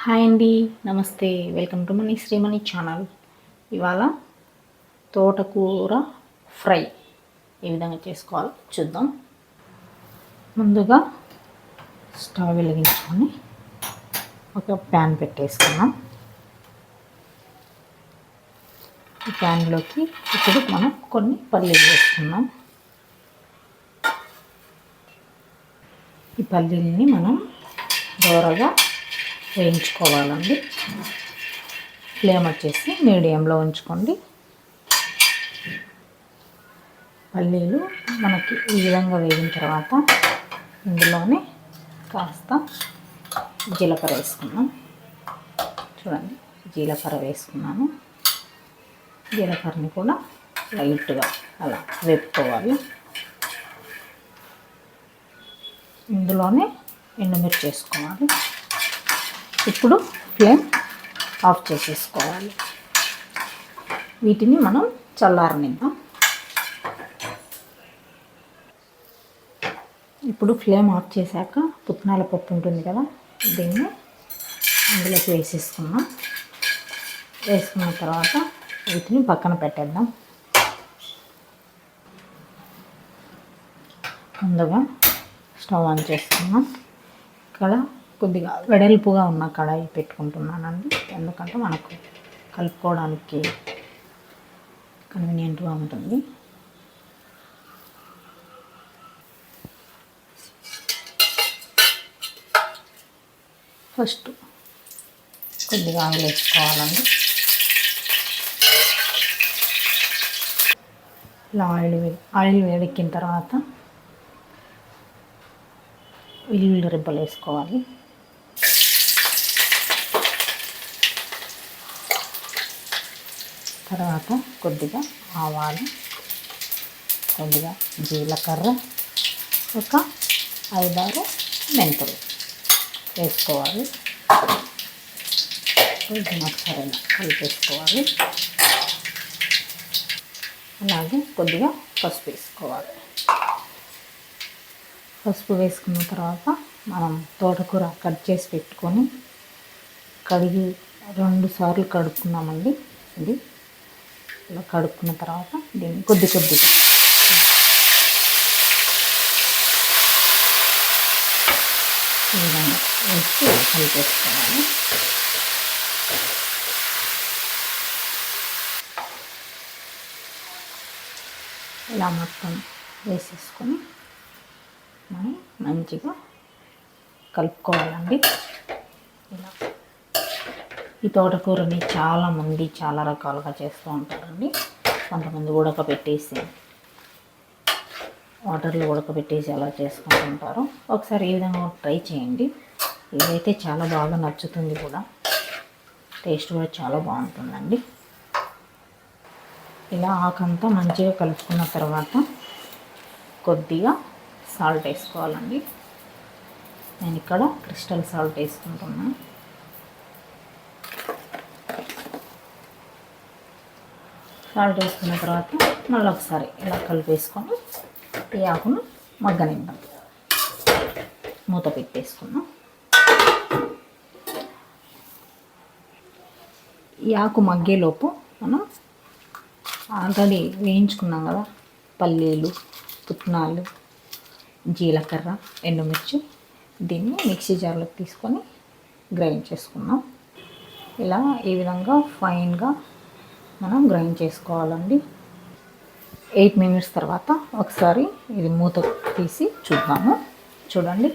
Hi అండి, నమస్తే. Welcome to money Shreemani channel. ఇవాళ తోటకూర ఫ్రై ఏ విధంగా చేసుకోవాలో చూద్దాం. ముందుగా స్టవ్ వెలిగించుకొని ఒక ప్యాన్ పెట్టేసుకున్నాం. ఈ ప్యాన్లోకి ఇప్పుడు మనం కొన్ని పల్లీలు వేసుకున్నాం. ఈ పల్లీలని మనం దోరగా వేయించుకోవాలండి. ఫ్లేమ్ వచ్చేసి మీడియంలో ఉంచుకోండి. పల్లీలు మనకి ఈ విధంగా వేగిన తర్వాత ఇందులోనే కాస్త జీలకర్ర వేసుకున్నాం. చూడండి, జీలకర్ర వేసుకున్నాను. జీలకర్రని కూడా లైట్గా అలా వేపుకోవాలి. ఇందులోనే ఎండుమిర్చి వేసుకోవాలి. ఇప్పుడు ఫ్లేమ్ ఆఫ్ చేసేసుకోవాలి. వీటిని మనం చల్లారనిద్దాం. ఇప్పుడు ఫ్లేమ్ ఆఫ్ చేశాక పుట్నాల పప్పు ఉంటుంది కదా, దీన్ని అందులోకి వేసేసుకున్నాం. వేసుకున్న తర్వాత వీటిని పక్కన పెట్టేద్దాం. ముందుగా స్టవ్ ఆన్ చేసుకున్నాం. ఇక్కడ కొద్దిగా వెడల్పుగా ఉన్న కడాయి పెట్టుకుంటున్నానండి, ఎందుకంటే మనకు కలుపుకోవడానికి కన్వీనియంట్గా ఉంటుంది. ఫస్ట్ కొద్దిగా ఆయిల్ వేసుకోవాలండి. ఇలా ఆయిల్ వేడెక్కిన తర్వాత వెల్లుల్లి రెబ్బలు వేసుకోవాలి. తర్వాత కొద్దిగా ఆవాలు, కొద్దిగా జీలకర్ర, ఒక 5-6 మెంతులు వేసుకోవాలి. కొద్దిగా ఒకసారి కలిపేసుకోవాలి. అలాగే కొద్దిగా పసుపు వేసుకోవాలి. పసుపు వేసుకున్న తర్వాత మనం తోటకూర కట్ చేసి పెట్టుకొని కడిగి 2 సార్లు కడుక్కున్నామండి. ఇది ఇలా కడుక్కున్న తర్వాత దీన్ని కొద్దిగా ఈ విధంగా వేసి కలిపేసుకోవాలి. ఇలా మొత్తం వేసేసుకొని మనం మంచిగా కలుపుకోవాలండి. ఇలా ఈ తోటకూరని చాలామంది చాలా రకాలుగా చేస్తూ ఉంటారండి. కొంతమంది ఉడకబెట్టేసి, వాటర్లో ఉడకబెట్టేసి అలా చేసుకుంటూ ఉంటారు. ఒకసారి ఈ విధంగా ట్రై చేయండి. ఇదైతే చాలా బాగా నచ్చుతుంది కూడా, టేస్ట్ కూడా చాలా బాగుంటుందండి. ఇలా ఆకంతా మంచిగా కలుపుకున్న తర్వాత కొద్దిగా సాల్ట్ వేసుకోవాలండి. నేను ఇక్కడ క్రిస్టల్ సాల్ట్ వేసుకుంటున్నాను. సాల్ట్ వేసుకున్న తర్వాత మళ్ళీ ఒకసారి ఇలా కలిపేసుకొని ఈ ఆకును మగ్గనిద్దాం. మూత పెట్టేసుకున్నాం. ఈ ఆకు మగ్గేలోపు మనం ఆల్రెడీ వేయించుకున్నాం కదా, పల్లీలు, పుట్నాలు, జీలకర్ర, ఎండుమిర్చి, దీన్ని మిక్సీ జార్లోకి తీసుకొని గ్రైండ్ చేసుకున్నాం. ఇలా ఈ విధంగా ఫైన్గా మనం గ్రైండ్ చేసుకోవాలండి. 8 మినిట్స్ తర్వాత ఒకసారి ఇది మూత తీసి చూద్దాము. చూడండి,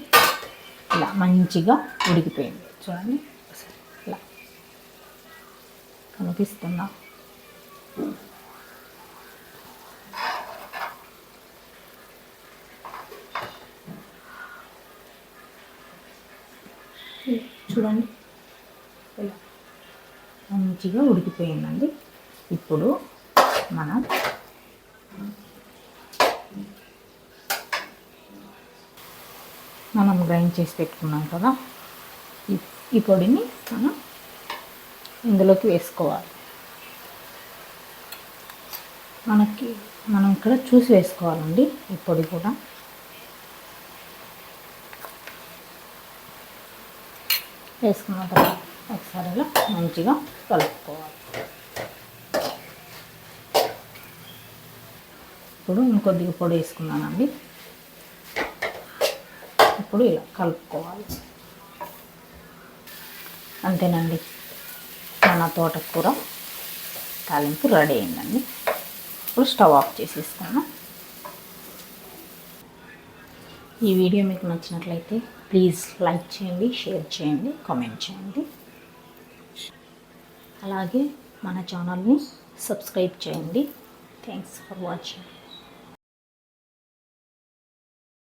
ఇలా మంచిగా ఉడికిపోయింది. చూడండి, ఇలా కనిపిస్తుందా? చూడండి, ఇలా మంచిగా ఉడికిపోయిందండి. ఇప్పుడు మనం గ్రైండ్ చేసి పెట్టుకున్నాం కదా, ఈ పొడిని మనం ఇందులోకి వేసుకోవాలి. మనం ఇక్కడ చూసి వేసుకోవాలండి. ఈ పొడి కూడా వేసుకున్న తర్వాత ఒకసారి ఇలా మంచిగా కలుపుకోవాలి. ఇప్పుడు ఇంకొద్దిగా పొడి వేసుకున్నానండి. ఇప్పుడు ఇలా కలుపుకోవాలి. అంతేనండి, మన తోటకూర తాలింపు రెడీ అయిందండి. ఇప్పుడు స్టవ్ ఆఫ్ చేసేసుకున్నాం. ఈ వీడియో మీకు నచ్చినట్లయితే ప్లీజ్ లైక్ చేయండి, షేర్ చేయండి, కామెంట్ చేయండి. అలాగే మన ఛానల్ని సబ్స్క్రైబ్ చేయండి. Thanks for watching.